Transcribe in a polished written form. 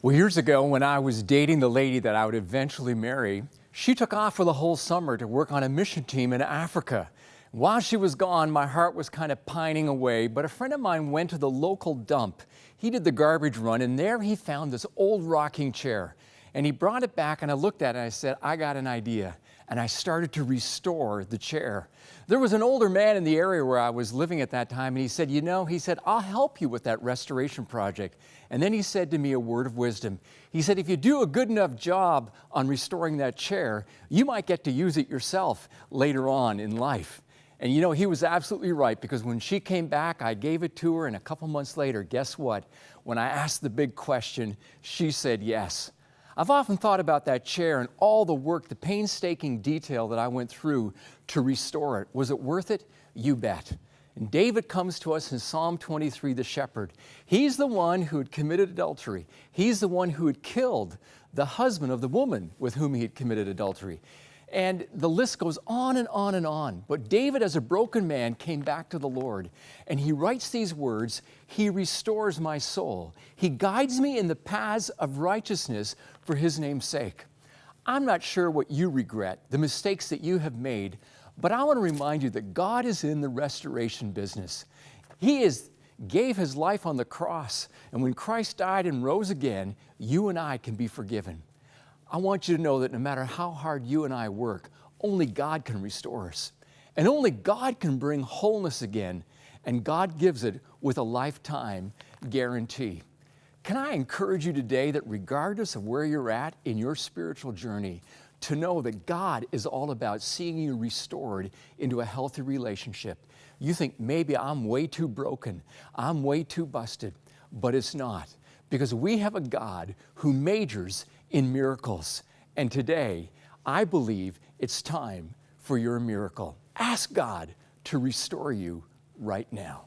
Well, years ago, when I was dating the lady that I would eventually marry, she took off for the whole summer to work on a mission team in Africa. While she was gone, my heart was kind of pining away, but a friend of mine went to the local dump. He did the garbage run, and there he found this old rocking chair. And he brought it back, and I looked at it, and I said, I got an idea. And I started to restore the chair. There was an older man in the area where I was living at that time, and he said, I'll help you with that restoration project. And then he said to me a word of wisdom. He said, if you do a good enough job on restoring that chair, you might get to use it yourself later on in life. And he was absolutely right, because when she came back, I gave it to her, and a couple months later, guess what? When I asked the big question, she said yes. I've often thought about that chair and all the work, the painstaking detail that I went through to restore it. Was it worth it? You bet. And David comes to us in Psalm 23, the shepherd. He's the one who had committed adultery. He's the one who had killed the husband of the woman with whom he had committed adultery. And the list goes on and on and on. But David, as a broken man, came back to the Lord. And he writes these words, He restores my soul. He guides me in the paths of righteousness for His name's sake. I'm not sure what you regret, the mistakes that you have made, but I want to remind you that God is in the restoration business. He gave His life on the cross. And when Christ died and rose again, you and I can be forgiven. I want you to know that no matter how hard you and I work, only God can restore us. And only God can bring wholeness again. And God gives it with a lifetime guarantee. Can I encourage you today that regardless of where you're at in your spiritual journey, to know that God is all about seeing you restored into a healthy relationship. You think maybe I'm way too broken, I'm way too busted, but it's not. Because we have a God who majors in miracles. And today, I believe it's time for your miracle. Ask God to restore you right now.